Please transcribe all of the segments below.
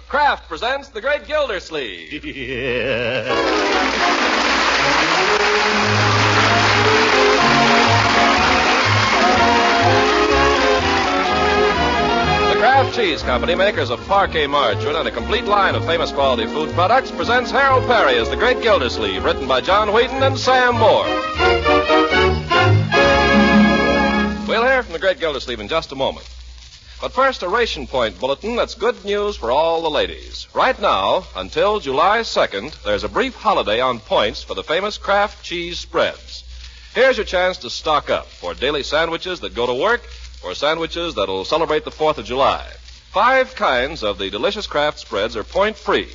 Kraft presents The Great Gildersleeve. Yeah. The Kraft Cheese Company, makers of parquet margarine and a complete line of famous quality food products, presents Harold Peary as The Great Gildersleeve, written by John Wheaton and Sam Moore. We'll hear from The Great Gildersleeve in just a moment. But first, a ration point bulletin that's good news for all the ladies. Right now, until July 2nd, there's a brief holiday on points for the famous Kraft cheese spreads. Here's your chance to stock up for daily sandwiches that go to work or sandwiches that'll celebrate the 4th of July. 5 kinds of the delicious Kraft spreads are point-free.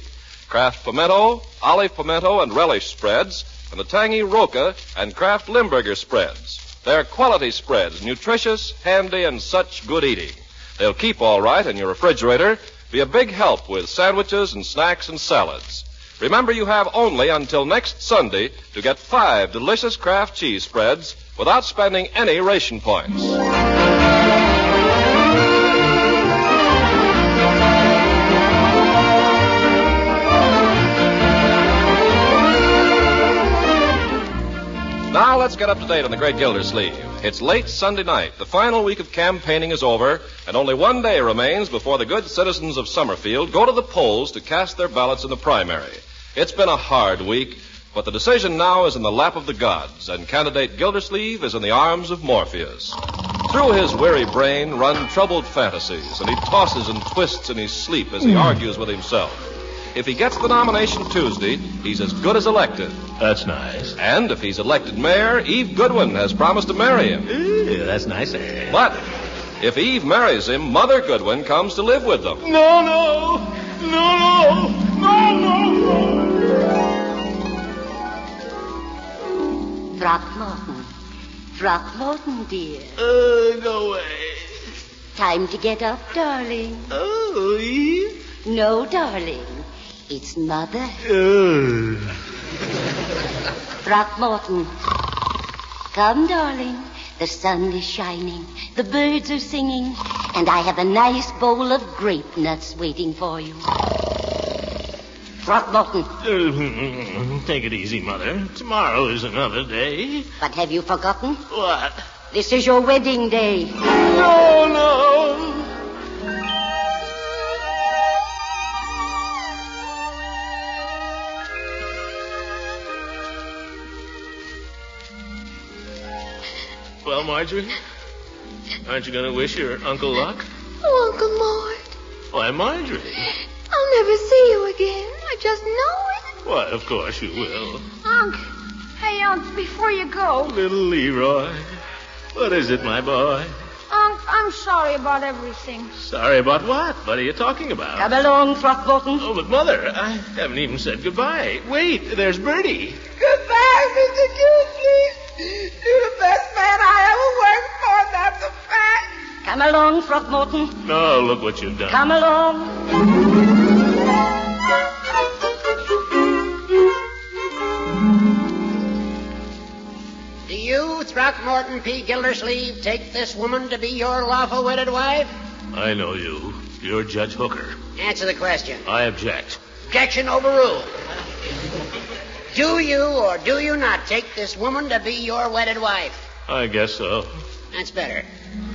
Kraft pimento, olive pimento, and relish spreads, and the tangy Roca and Kraft Limburger spreads. They're quality spreads, nutritious, handy, and such good eating. They'll keep all right in your refrigerator, be a big help with sandwiches and snacks and salads. Remember, you have only until next Sunday to get 5 delicious Kraft cheese spreads without spending any ration points. Now let's get up to date on The Great Gildersleeve. It's late Sunday night. The final week of campaigning is over, and only one day remains before the good citizens of Summerfield go to the polls to cast their ballots in the primary. It's been a hard week, but the decision now is in the lap of the gods, and candidate Gildersleeve is in the arms of Morpheus. Through his weary brain run troubled fantasies, and he tosses and twists in his sleep as he argues with himself. If he gets the nomination Tuesday, he's as good as elected. That's nice. And if he's elected mayor, Eve Goodwin has promised to marry him. Ooh, that's nice. But if Eve marries him, Mother Goodwin comes to live with them. No. Throckmorton, dear. Go away. Time to get up, darling. Oh, Eve? No, darling. It's Mother. Throckmorton. Come, darling. The sun is shining. The birds are singing. And I have a nice bowl of grape nuts waiting for you. Throckmorton. Take it easy, Mother. Tomorrow is another day. But have you forgotten? What? This is your wedding day. No. Well, Marjorie, aren't you going to wish your Uncle luck? Oh, Uncle Mort. Why, Marjorie. I'll never see you again. I just know it. Why, of course you will. Unc, hey, Unc, before you go. Little Leroy. What is it, my boy? Unc, I'm sorry about everything. Sorry about what? What are you talking about? Come along, Throckmorton. Oh, but Mother, I haven't even said goodbye. Wait, there's Bertie. Goodbye, Mr. Gildersleeve. You're the best man I ever worked for, that's a fact. Come along, Throckmorton. Oh, look what you've done. Come along. Do you, Throckmorton P. Gildersleeve, take this woman to be your lawful wedded wife? I know you. You're Judge Hooker. Answer the question. I object. Objection overruled. Do you or do you not take this woman to be your wedded wife? I guess so. That's better.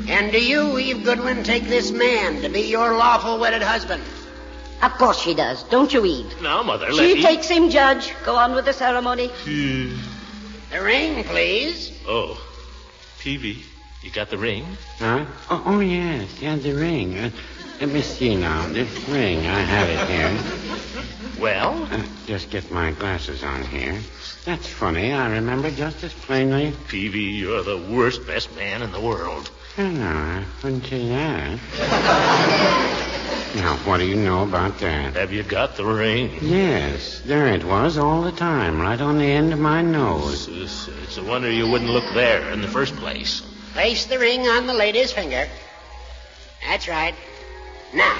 And do you, Eve Goodwin, take this man to be your lawful wedded husband? Of course she does. Don't you, Eve? Now, Mother, She takes him, Judge. Go on with the ceremony. The ring, please. Oh, Peavy, you got the ring? Huh? Oh, yes. Yeah, the ring. Let me see now. This ring, I have it here. Well? Just get my glasses on here. That's funny. I remember just as plainly. Peavy, you're the worst, best man in the world. Oh, no, I wouldn't say that. Now, what do you know about that? Have you got the ring? Yes, there it was all the time, right on the end of my nose. It's a wonder you wouldn't look there in the first place. Place the ring on the lady's finger. That's right. Now,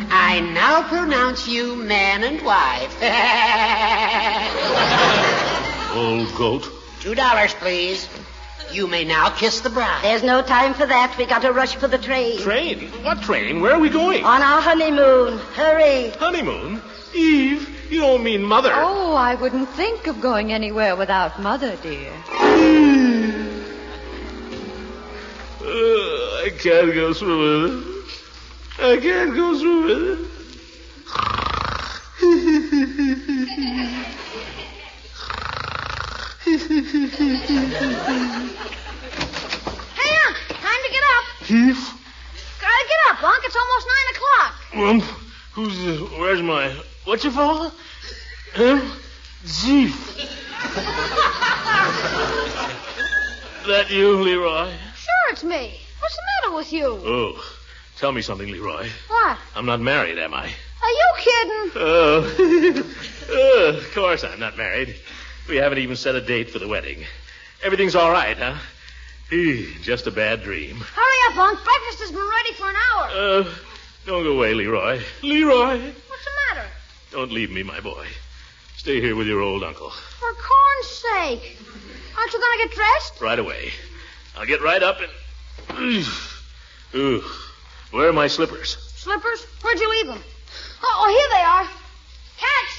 I now pronounce you man and wife. Old goat. $2, please. You may now kiss the bride. There's no time for that. We got to rush for the train. Train? What train? Where are we going? On our honeymoon. Hurry. Honeymoon? Eve, you don't mean Mother. Oh, I wouldn't think of going anywhere without Mother, dear. I can't go through with it. I can't go through with it. Hey, Unc, time to get up. Eve? Gotta get up, Unc. It's almost 9 o'clock. Where's my... What you call? Chief. That you, Leroy? Sure, it's me. What's the matter with you? Oh, tell me something, Leroy. What? I'm not married, am I? Are you kidding? Oh, of course I'm not married. We haven't even set a date for the wedding. Everything's all right, huh? Just a bad dream. Hurry up, Unc. Breakfast has been ready for an hour. Don't go away, Leroy. Leroy! What's the matter? Don't leave me, my boy. Stay here with your old uncle. For corn's sake. Aren't you going to get dressed? Right away. I'll get right up and... Ooh. Where are my slippers? Slippers? Where'd you leave them? Oh, here they are. Catch!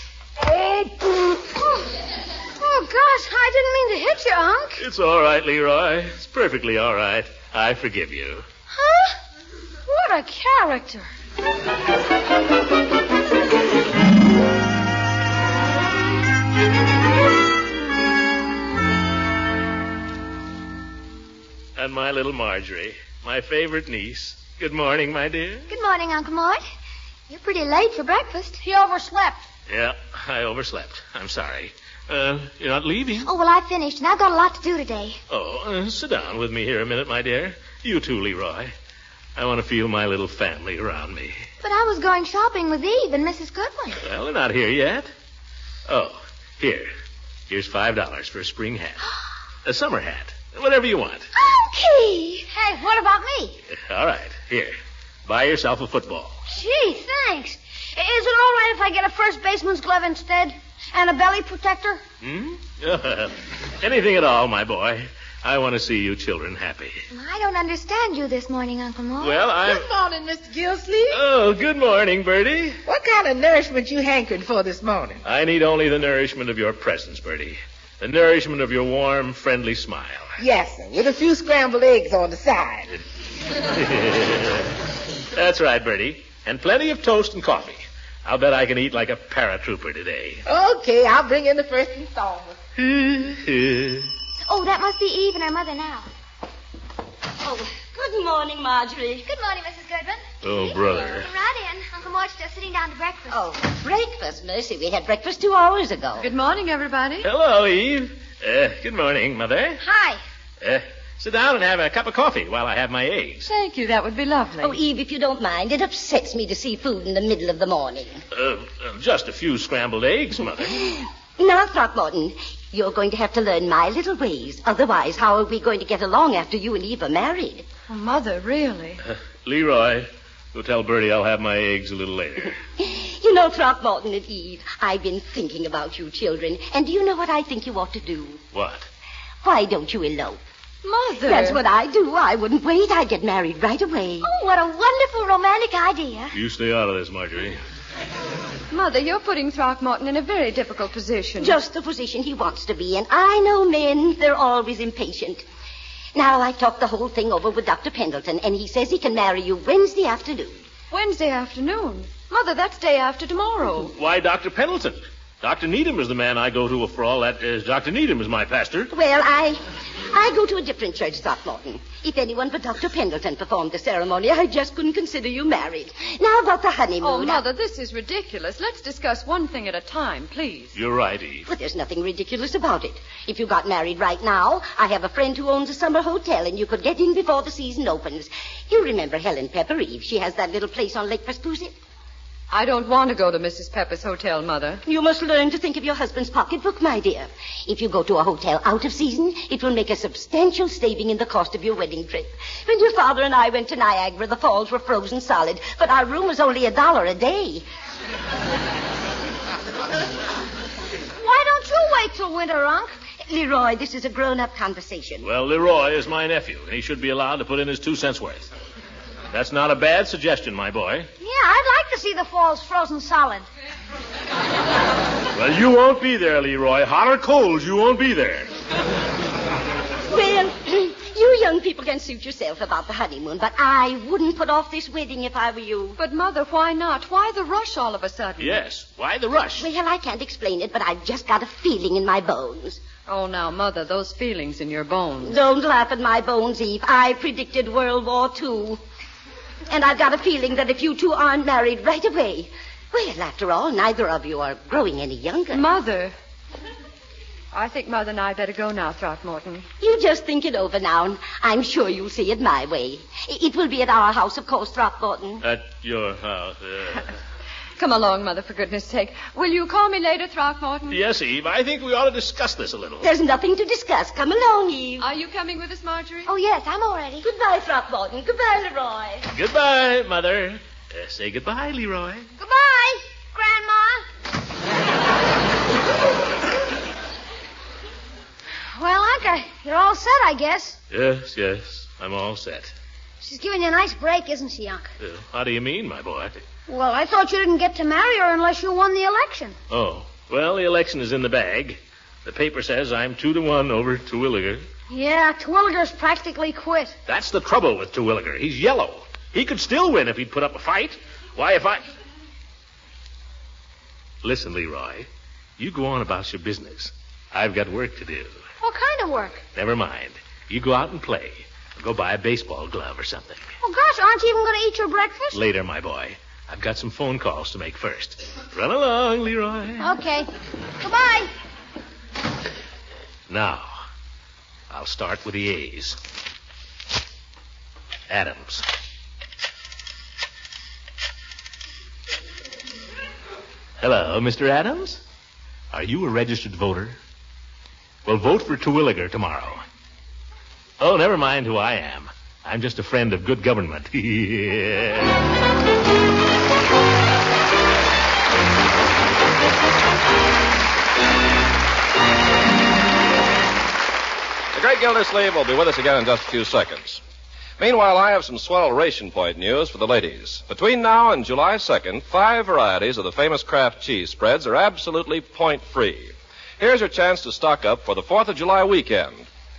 Oh, gosh, I didn't mean to hit you, Unc. It's all right, Leroy. It's perfectly all right. I forgive you. Huh? What a character. And my little Marjorie, my favorite niece. Good morning, my dear. Good morning, Uncle Mort. You're pretty late for breakfast. He overslept. Yeah, I overslept. I'm sorry. You're not leaving? Oh, well, I finished, and I've got a lot to do today. Oh, sit down with me here a minute, my dear. You too, Leroy. I want to feel my little family around me. But I was going shopping with Eve and Mrs. Goodwin. Well, they're not here yet. Oh, here. Here's $5 for a spring hat. A summer hat. Whatever you want. Okay. Hey, what about me? All right, here. Buy yourself a football. Gee, thanks. Is it all right if I get a first baseman's glove instead? And a belly protector? Anything at all, my boy. I want to see you children happy. I don't understand you this morning, Uncle Mort. Well, Good morning, Mr. Gildersleeve. Oh, good morning, Bertie. What kind of nourishment you hankering for this morning? I need only the nourishment of your presence, Bertie. The nourishment of your warm, friendly smile. Yes, sir, with a few scrambled eggs on the side. That's right, Bertie. And plenty of toast and coffee. I'll bet I can eat like a paratrooper today. Okay, I'll bring in the first installment. Oh, that must be Eve and her mother now. Oh, good morning, Marjorie. Good morning, Mrs. Goodwin. Oh, brother. Come right in. Uncle Mort's just sitting down to breakfast. Oh, breakfast, Mercy. We had breakfast 2 hours ago. Good morning, everybody. Hello, Eve. Good morning, Mother. Hi. Sit down and have a cup of coffee while I have my eggs. Thank you. That would be lovely. Oh, Eve, if you don't mind, it upsets me to see food in the middle of the morning. Just a few scrambled eggs, Mother. Now, Throckmorton, you're going to have to learn my little ways. Otherwise, how are we going to get along after you and Eve are married? Oh, Mother, really? Leroy, go tell Bertie I'll have my eggs a little later. You know, Throckmorton and Eve, I've been thinking about you children. And do you know what I think you ought to do? What? Why don't you elope? Mother. That's what I do. I wouldn't wait. I'd get married right away. Oh, what a wonderful romantic idea. You stay out of this, Marjorie. Mother, you're putting Throckmorton in a very difficult position. Just the position he wants to be in. I know men. They're always impatient. Now, I talked the whole thing over with Dr. Pendleton, and he says he can marry you Wednesday afternoon. Wednesday afternoon? Mother, that's day after tomorrow. Why, Dr. Pendleton? Dr. Needham is the man I go to for all that. Dr. Needham is my pastor. Well, I go to a different church, Throckmorton. If anyone but Dr. Pendleton performed the ceremony, I just couldn't consider you married. Now about the honeymoon. Oh, Mother, this is ridiculous. Let's discuss one thing at a time, please. You're right, Eve. But there's nothing ridiculous about it. If you got married right now, I have a friend who owns a summer hotel, and you could get in before the season opens. You remember Helen Pepper, Eve. She has that little place on Lake Paspoozit. I don't want to go to Mrs. Pepper's hotel, Mother. You must learn to think of your husband's pocketbook, my dear. If you go to a hotel out of season, it will make a substantial saving in the cost of your wedding trip. When your father and I went to Niagara, the falls were frozen solid, but our room was only $1 a day. Why don't you wait till winter, Unc? Leroy, this is a grown-up conversation. Well, Leroy is my nephew, and he should be allowed to put in his 2 cents worth. That's not a bad suggestion, my boy. Yeah, I'd like to see the falls frozen solid. Well, you won't be there, Leroy. Hot or cold, you won't be there. Well, you young people can suit yourself about the honeymoon, but I wouldn't put off this wedding if I were you. But, Mother, why not? Why the rush all of a sudden? Yes, why the rush? Well, I can't explain it, but I've just got a feeling in my bones. Oh, now, Mother, those feelings in your bones. Don't laugh at my bones, Eve. I predicted World War II. And I've got a feeling that if you two aren't married right away, well, after all, neither of you are growing any younger. Mother. I think Mother and I better go now, Throckmorton. You just think it over now, and I'm sure you'll see it my way. It will be at our house, of course, Throckmorton. At your house. Come along, Mother, for goodness sake. Will you call me later, Throckmorton? Yes, Eve. I think we ought to discuss this a little. There's nothing to discuss. Come along, Eve. Are you coming with us, Marjorie? Oh, yes, I'm all ready. Goodbye, Throckmorton. Goodbye, Leroy. Goodbye, Mother. Say goodbye, Leroy. Goodbye, Grandma. Well, Uncle, you're all set, I guess. Yes. I'm all set. She's giving you a nice break, isn't she, Uncle? How do you mean, my boy? Well, I thought you didn't get to marry her unless you won the election. Oh, well, the election is in the bag. The paper says I'm 2-1 over Terwilliger. Yeah, Terwilliger's practically quit. That's the trouble with Terwilliger. He's yellow. He could still win if he'd put up a fight. Why, if I... Listen, Leroy, you go on about your business. I've got work to do. What kind of work? Never mind. You go out and play. Go buy a baseball glove or something. Oh, gosh, aren't you even going to eat your breakfast? Later, my boy. I've got some phone calls to make first. Run along, Leroy. Okay. Goodbye. Now, I'll start with the A's. Adams. Hello, Mr. Adams. Are you a registered voter? Well, vote for Terwilliger tomorrow. Oh, never mind who I am. I'm just a friend of good government. The Great Gildersleeve will be with us again in just a few seconds. Meanwhile, I have some swell ration point news for the ladies. Between now and July 2nd, 5 varieties of the famous Kraft cheese spreads are absolutely point-free. Here's your chance to stock up for the 4th of July weekend.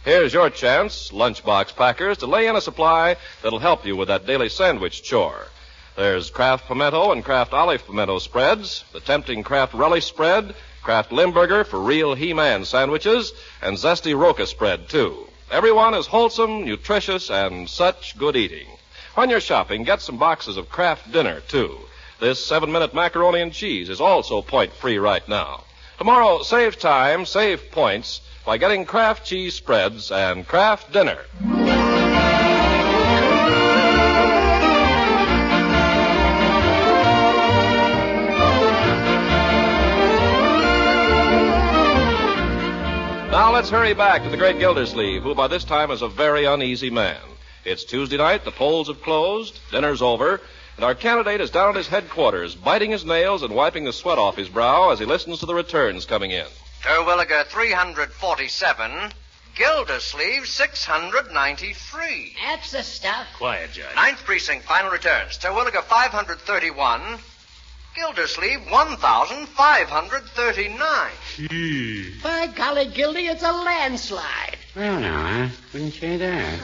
Here's your chance, lunchbox packers, to lay in a supply that'll help you with that daily sandwich chore. There's Kraft Pimento and Kraft Olive Pimento spreads, the tempting Kraft Relish spread, Kraft Limburger for real He-Man sandwiches, and Zesty Roca spread, too. Everyone is wholesome, nutritious, and such good eating. When you're shopping, get some boxes of Kraft Dinner, too. This 7-minute macaroni and cheese is also point-free right now. Tomorrow, save time, save points by getting Kraft cheese spreads and Kraft Dinner. Now let's hurry back to the Great Gildersleeve, who by this time is a very uneasy man. It's Tuesday night, the polls have closed, dinner's over, and our candidate is down at his headquarters, biting his nails and wiping the sweat off his brow as he listens to the returns coming in. Terwilliger 347, Gildersleeve 693. That's the stuff. Quiet, Judge. 9th Precinct, final returns. Terwilliger 531, Gildersleeve 1,539. By golly, Gildy, it's a landslide. Well, now, I wouldn't say that.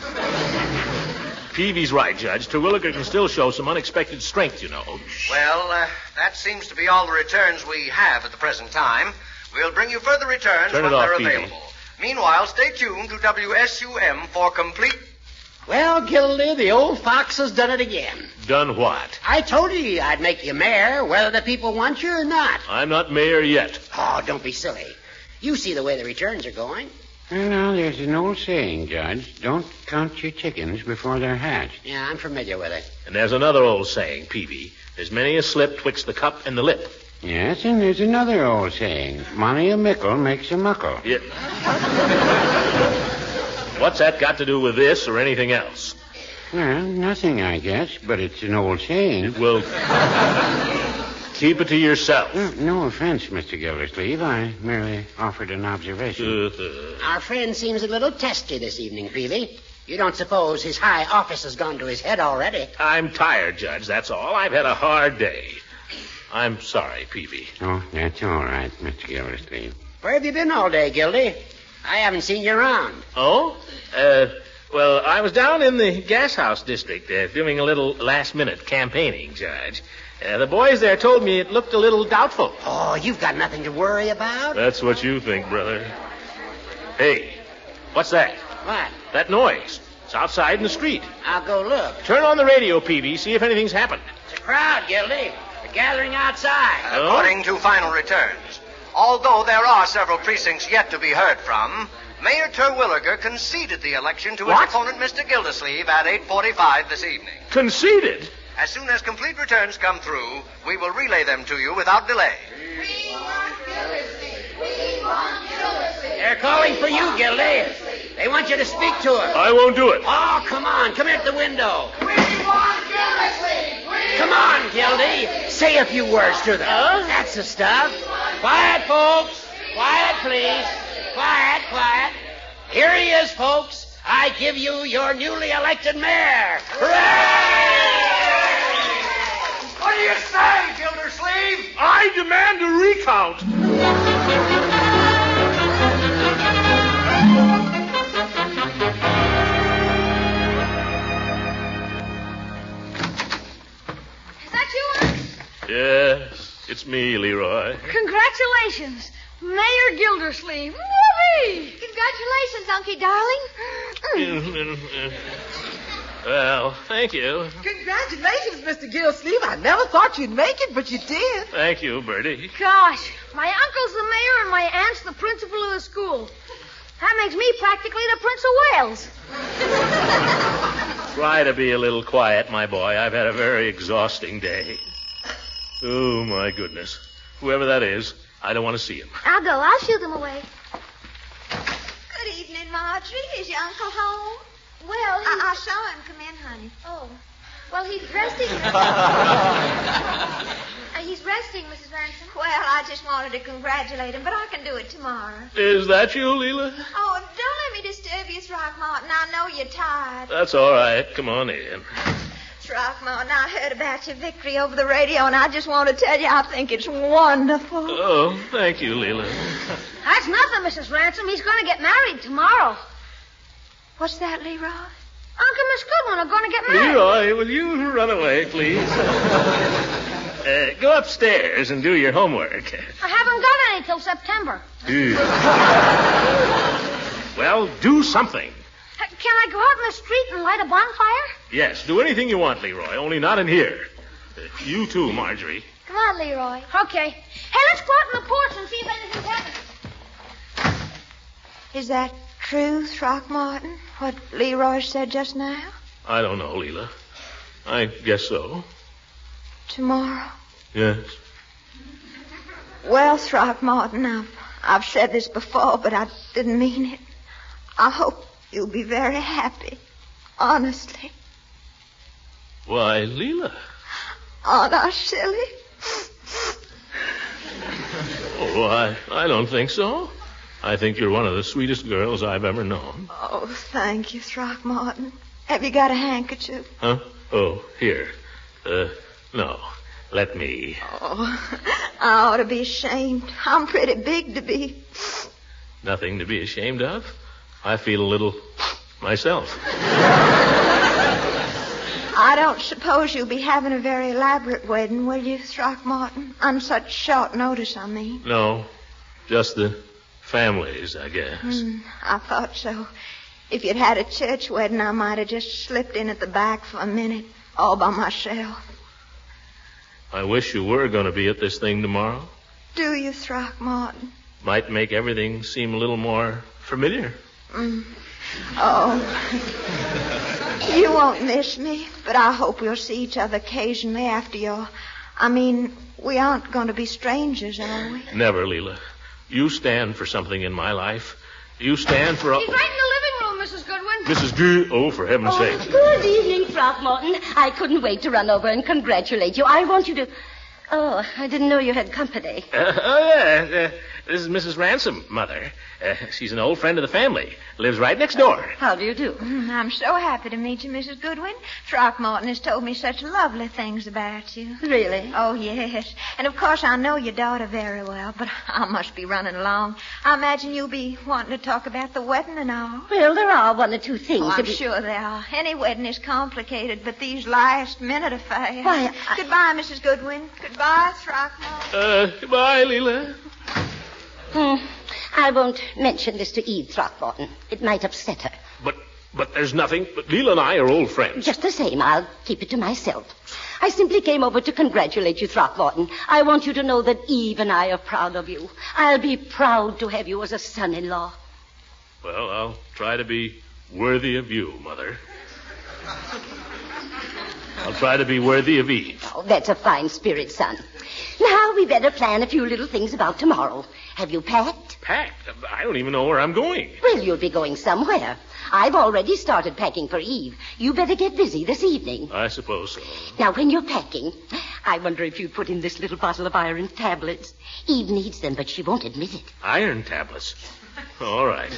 Peavy's right, Judge. Terwilliger can still show some unexpected strength, you know. Well, that seems to be all the returns we have at the present time. We'll bring you further returns Turn when it off, they're Peavy. available. Meanwhile, stay tuned to WSUM for complete... Well, Gildy, the old fox has done it again. Done what? I told you I'd make you mayor, whether the people want you or not. I'm not mayor yet. Oh, don't be silly. You see the way the returns are going. Well, now, there's an old saying, Judge. Don't count your chickens before they're hatched. Yeah, I'm familiar with it. And there's another old saying, Peavy. There's many a slip twixt the cup and the lip. Yes, and there's another old saying. Money a mickle makes a muckle. Yeah. What's that got to do with this or anything else? Well, nothing, I guess, but it's an old saying. Well, Keep it to yourself. No offense, Mr. Gildersleeve. I merely offered an observation. Our friend seems a little testy this evening, Peavy. You don't suppose his high office has gone to his head already? I'm tired, Judge, that's all. I've had a hard day. I'm sorry, Peavy. Oh, that's all right, Mr. Gildersleeve. Where have you been all day, Gildy? I haven't seen you around. Oh? Well, I was down in the gas house district doing a little last-minute campaigning, Judge. The boys there told me it looked a little doubtful. Oh, you've got nothing to worry about? That's what you think, brother. Hey, what's that? What? That noise. It's outside in the street. I'll go look. Turn on the radio, Peavy. See if anything's happened. It's a crowd, Gildy. They're gathering outside. According to final returns, although there are several precincts yet to be heard from, Mayor Terwilliger conceded the election to his opponent, Mr. Gildersleeve, at 8:45 this evening. Conceded? As soon as complete returns come through, we will relay them to you without delay. We want Gildersleeve. We want Gildersleeve. They're calling for you, Gildy. They want you to speak to her. I won't do it. Oh, come on. Come here at the window. We want Gildersleeve. Come on, Gildy. Say a few words to them. That's the stuff. Quiet, folks. Quiet, please. Quiet, quiet. Here he is, folks. I give you your newly elected mayor. Hooray! What do you say, Gildersleeve? I demand a recount. Is that you, Unc? Yes, it's me, Leroy. Congratulations, Mayor Gildersleeve. Whoopee! Congratulations, Unky darling. Well, thank you. Congratulations, Mr. Gildersleeve. I never thought you'd make it, but you did. Thank you, Bertie. Gosh, my uncle's the mayor and my aunt's the principal of the school. That makes me practically the Prince of Wales. Try to be a little quiet, my boy. I've had a very exhausting day. Oh, my goodness. Whoever that is, I don't want to see him. I'll go. I'll shoo them away. Good evening, Marjorie. Is your uncle home? Well, I saw him come in, honey. Oh. Well, he's resting. He's resting, Mrs. Ransom. Well, I just wanted to congratulate him, but I can do it tomorrow. Is that you, Leela? Oh, don't let me disturb you, Throckmorton. I know you're tired. That's all right. Come on in. Throckmorton, I heard about your victory over the radio, and I just want to tell you I think it's wonderful. Oh, thank you, Leela. That's nothing, Mrs. Ransom. He's going to get married tomorrow. What's that, Leroy? Uncle and Miss Goodwin are going to get married. Leroy, will you run away, please? Go upstairs and do your homework. I haven't got any till September. Well, do something. Can I go out in the street and light a bonfire? Yes, do anything you want, Leroy, only not in here. You too, Marjorie. Come on, Leroy. Okay. Hey, let's go out on the porch and see if anything's happened. Is that true, Throckmorton, what Leroy said just now? I don't know, Leela. I guess so. Tomorrow? Yes. Well, Throckmorton, I've said this before, but I didn't mean it. I hope you'll be very happy. Honestly. Why, Leela. Aren't I silly? Oh, I don't think so. I think you're one of the sweetest girls I've ever known. Oh, thank you, Throckmorton. Have you got a handkerchief? Huh? Oh, here. No. Let me. Oh, I ought to be ashamed. I'm pretty big to be. Nothing to be ashamed of. I feel a little myself. I don't suppose you'll be having a very elaborate wedding, will you, Throckmorton? On such short notice, I mean. No. Just the families, I guess. I thought so. If you'd had a church wedding, I might have just slipped in at the back for a minute, all by myself. I wish you were going to be at this thing tomorrow. Do you, Throckmorton? Might make everything seem a little more familiar. Oh. You won't miss me, but I hope we'll see each other occasionally after we aren't going to be strangers, are we? Never, Leela. You stand for something in my life. You stand for... He's right in the living room, Mrs. Goodwin. Mrs. Good... Oh, for heaven's sake. Good evening, Throckmorton. I couldn't wait to run over and congratulate you. I want you to... Oh, I didn't know you had company. This is Mrs. Ransom, Mother. She's an old friend of the family. Lives right next door. How do you do? I'm so happy to meet you, Mrs. Goodwin. Throckmorton has told me such lovely things about you. Really? Oh, yes. And, of course, I know your daughter very well, but I must be running along. I imagine you'll be wanting to talk about the wedding and all. Well, there are one or two things. Oh, I'm sure there are. Any wedding is complicated, but these last-minute affairs... Why, Goodbye, Mrs. Goodwin. Goodbye, Throckmorton. Goodbye, Leela. I won't mention this to Eve Throckmorton. It might upset her. But there's nothing. But Leela and I are old friends. Just the same, I'll keep it to myself. I simply came over to congratulate you, Throckmorton. I want you to know that Eve and I are proud of you. I'll be proud to have you as a son-in-law. Well, I'll try to be worthy of you, Mother. I'll try to be worthy of Eve. Oh, that's a fine spirit, son. Now, we better plan a few little things about tomorrow. Have you packed? Packed? I don't even know where I'm going. Well, you'll be going somewhere. I've already started packing for Eve. You better get busy this evening. I suppose so. Now, when you're packing, I wonder if you'd put in this little bottle of iron tablets. Eve needs them, but she won't admit it. Iron tablets? All right.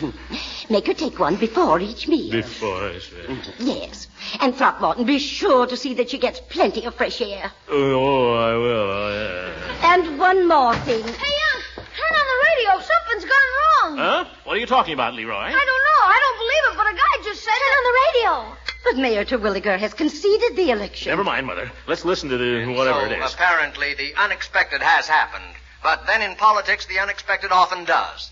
Make her take one before each meal. Before I say. Yes. And Throckmorton, be sure to see that she gets plenty of fresh air. Oh, I will. And one more thing. Hey, turn on the radio. Something's gone wrong. Huh? What are you talking about, Leroy? I don't know. I don't believe it, but a guy just said turn on the radio. But Mayor Terwilliger has conceded the election. Never mind, Mother. Let's listen to the whatever it is. Apparently, the unexpected has happened. But then in politics, the unexpected often does.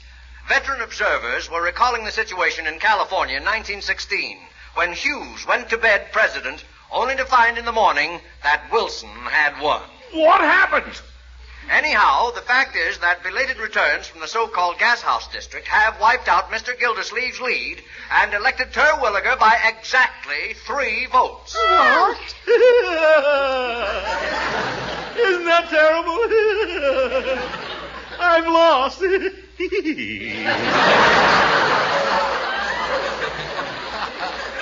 Veteran observers were recalling the situation in California in 1916 when Hughes went to bed president only to find in the morning that Wilson had won. What happened? Anyhow, the fact is that belated returns from the so-called gas house district have wiped out Mr. Gildersleeve's lead and elected Terwilliger by exactly 3 votes. What? Isn't that terrible? I've lost.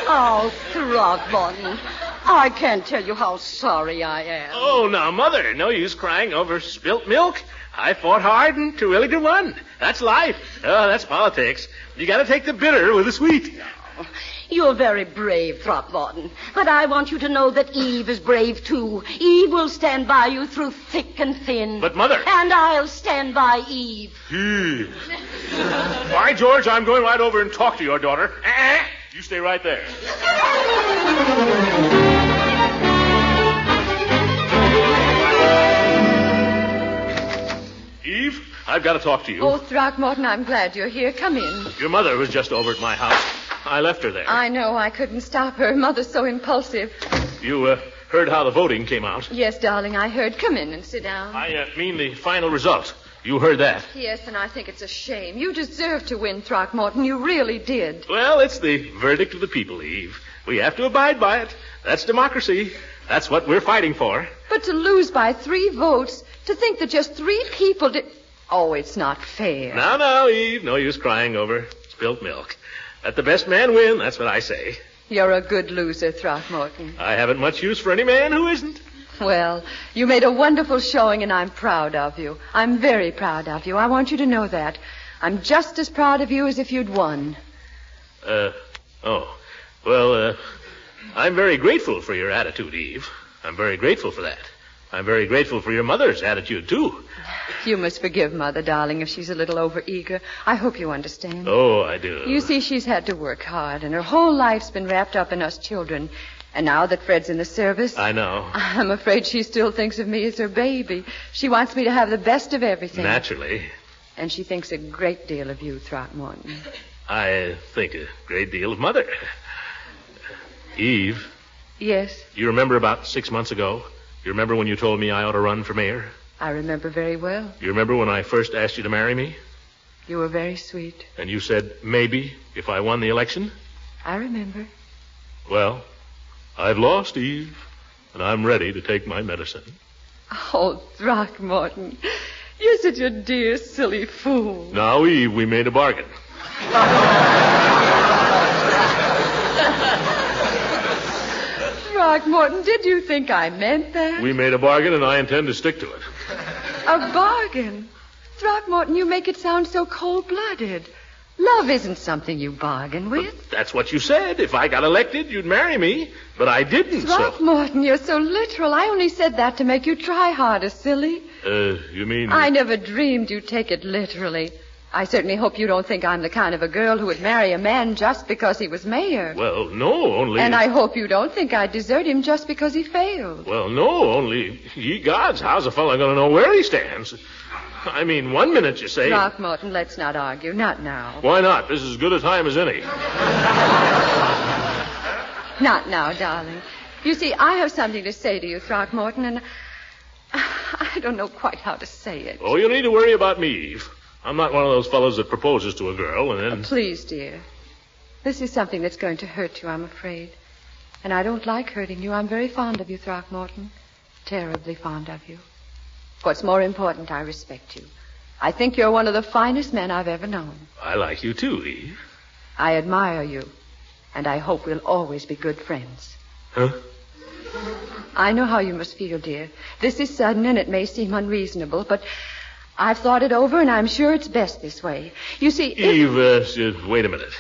Oh, Throckmorton, I can't tell you how sorry I am. Oh, now, Mother, no use crying over spilt milk. I fought hard and Terwilliger won. That's life. Oh, that's politics. You got to take the bitter with the sweet. You're very brave, Throckmorton. But I want you to know that Eve is brave, too. Eve will stand by you through thick and thin. But, Mother... And I'll stand by Eve. By George, I'm going right over and talk to your daughter. You stay right there. Eve, I've got to talk to you. Oh, Throckmorton, I'm glad you're here. Come in. Your mother was just over at my house. I left her there. I know. I couldn't stop her. Mother's so impulsive. You heard how the voting came out? Yes, darling, I heard. Come in and sit down. I mean the final result. You heard that? Yes, and I think it's a shame. You deserved to win, Throckmorton. You really did. Well, it's the verdict of the people, Eve. We have to abide by it. That's democracy. That's what we're fighting for. But to lose by 3 votes, to think that just 3 people did... Oh, it's not fair. Now, Eve, no use crying over spilt milk. Let the best man win, that's what I say. You're a good loser, Throckmorton. I haven't much use for any man who isn't. Well, you made a wonderful showing, and I'm proud of you. I'm very proud of you. I want you to know that. I'm just as proud of you as if you'd won. I'm very grateful for your attitude, Eve. I'm very grateful for that. I'm very grateful for your mother's attitude, too. You must forgive Mother, darling, if she's a little overeager. I hope you understand. Oh, I do. You see, she's had to work hard, and her whole life's been wrapped up in us children. And now that Fred's in the service... I know. I'm afraid she still thinks of me as her baby. She wants me to have the best of everything. Naturally. And she thinks a great deal of you, Throckmorton. I think a great deal of Mother. Eve. Yes? You remember about 6 months ago? You remember when you told me I ought to run for mayor? I remember very well. You remember when I first asked you to marry me? You were very sweet. And you said maybe if I won the election? I remember. Well, I've lost, Eve, and I'm ready to take my medicine. Oh, Throckmorton, you're such a dear, silly fool. Now, Eve, we made a bargain. Throckmorton, did you think I meant that? We made a bargain, and I intend to stick to it. A bargain? Throckmorton, you make it sound so cold-blooded. Love isn't something you bargain with. But that's what you said. If I got elected, you'd marry me. But I didn't, Throckmorton, you're so literal. I only said that to make you try harder, silly. You mean... I never dreamed you'd take it literally. I certainly hope you don't think I'm the kind of a girl who would marry a man just because he was mayor. Well, no, only... And I hope you don't think I'd desert him just because he failed. Well, no, only... Ye gods, how's a fellow going to know where he stands? I mean, one minute you say... Throckmorton, let's not argue. Not now. Why not? This is as good a time as any. Not now, darling. You see, I have something to say to you, Throckmorton, and I don't know quite how to say it. Oh, you don't need to worry about me, Eve. I'm not one of those fellows that proposes to a girl and then... Please, dear. This is something that's going to hurt you, I'm afraid. And I don't like hurting you. I'm very fond of you, Throckmorton. Terribly fond of you. What's more important, I respect you. I think you're one of the finest men I've ever known. I like you too, Eve. I admire you. And I hope we'll always be good friends. Huh? I know how you must feel, dear. This is sudden and it may seem unreasonable, but I've thought it over and I'm sure it's best this way. You see... Eve, wait a minute.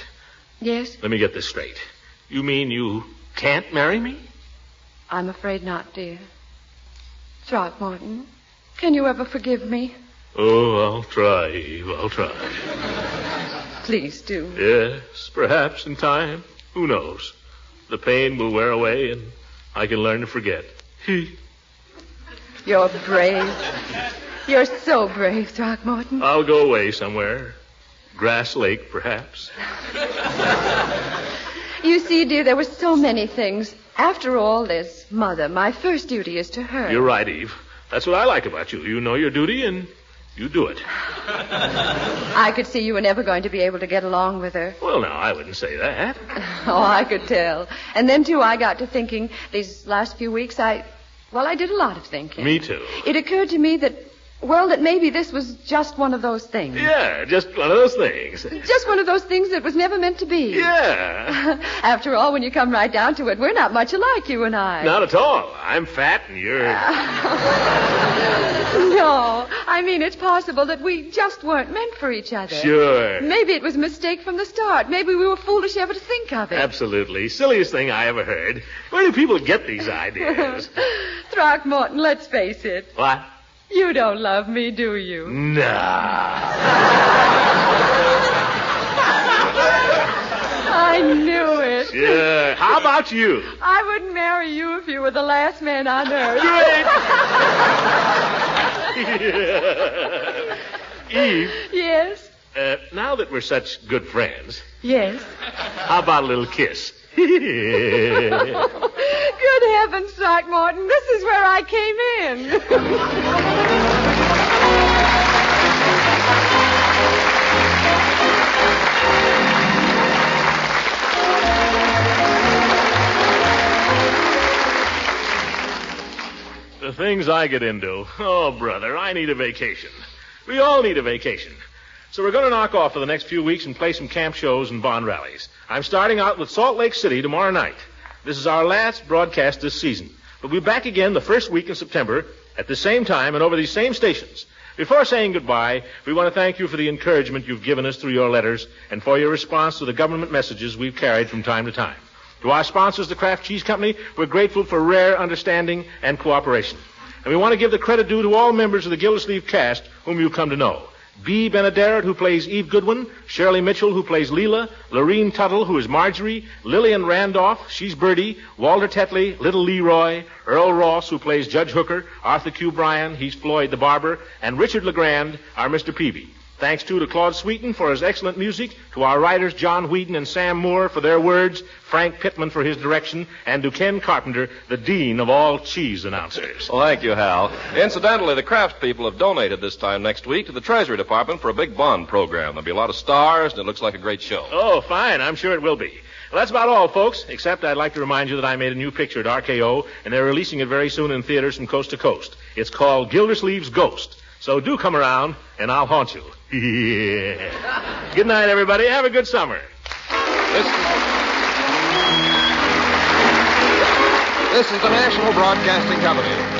Yes? Let me get this straight. You mean you can't marry me? I'm afraid not, dear. Throckmorton, can you ever forgive me? Oh, I'll try, Eve. I'll try. Please do. Yes, perhaps in time. Who knows? The pain will wear away and I can learn to forget. You're brave. You're so brave, Throckmorton. I'll go away somewhere. Grass Lake, perhaps. You see, dear, there were so many things. After all, there's Mother. My first duty is to her. You're right, Eve. That's what I like about you. You know your duty and you do it. I could see you were never going to be able to get along with her. Well, now, I wouldn't say that. Oh, I could tell. And then, too, I got to thinking these last few weeks, I did a lot of thinking. Me too. It occurred to me that maybe this was just one of those things. Yeah, just one of those things. Just one of those things that was never meant to be. Yeah. After all, when you come right down to it, we're not much alike, you and I. Not at all. I'm fat and you're... No, I mean, it's possible that we just weren't meant for each other. Sure. Maybe it was a mistake from the start. Maybe we were foolish ever to think of it. Absolutely. Silliest thing I ever heard. Where do people get these ideas? Throckmorton, let's face it. What? You don't love me, do you? Nah. I knew it. Yeah. How about you? I wouldn't marry you if you were the last man on earth. Eve. Yes? Now that we're such good friends. Yes? How about a little kiss? Good heavens, Throckmorton. This is where I came in. The things I get into. Oh, brother, I need a vacation. We all need a vacation. So we're going to knock off for the next few weeks and play some camp shows and bond rallies. I'm starting out with Salt Lake City tomorrow night. This is our last broadcast this season. We'll be back again the first week in September at the same time and over these same stations. Before saying goodbye, we want to thank you for the encouragement you've given us through your letters and for your response to the government messages we've carried from time to time. To our sponsors, the Kraft Cheese Company, we're grateful for rare understanding and cooperation. And we want to give the credit due to all members of the Gildersleeve cast whom you've come to know. Bea Benaderet, who plays Eve Goodwin, Shirley Mitchell, who plays Leela, Lorene Tuttle, who is Marjorie, Lillian Randolph, she's Birdie, Walter Tetley, Little Leroy, Earl Ross, who plays Judge Hooker, Arthur Q. Bryan, he's Floyd the Barber, and Richard LeGrand, our Mr. Peavy. Thanks, too, to Claude Sweeten for his excellent music, to our writers John Whedon and Sam Moore for their words, Frank Pittman for his direction, and to Ken Carpenter, the dean of all cheese announcers. Well, thank you, Hal. Incidentally, the Kraft people have donated this time next week to the Treasury Department for a big bond program. There'll be a lot of stars, and it looks like a great show. Oh, fine. I'm sure it will be. Well, that's about all, folks, except I'd like to remind you that I made a new picture at RKO, and they're releasing it very soon in theaters from coast to coast. It's called Gildersleeve's Ghost. So do come around, and I'll haunt you. Yeah. Good night, everybody. Have a good summer. This is the National Broadcasting Company.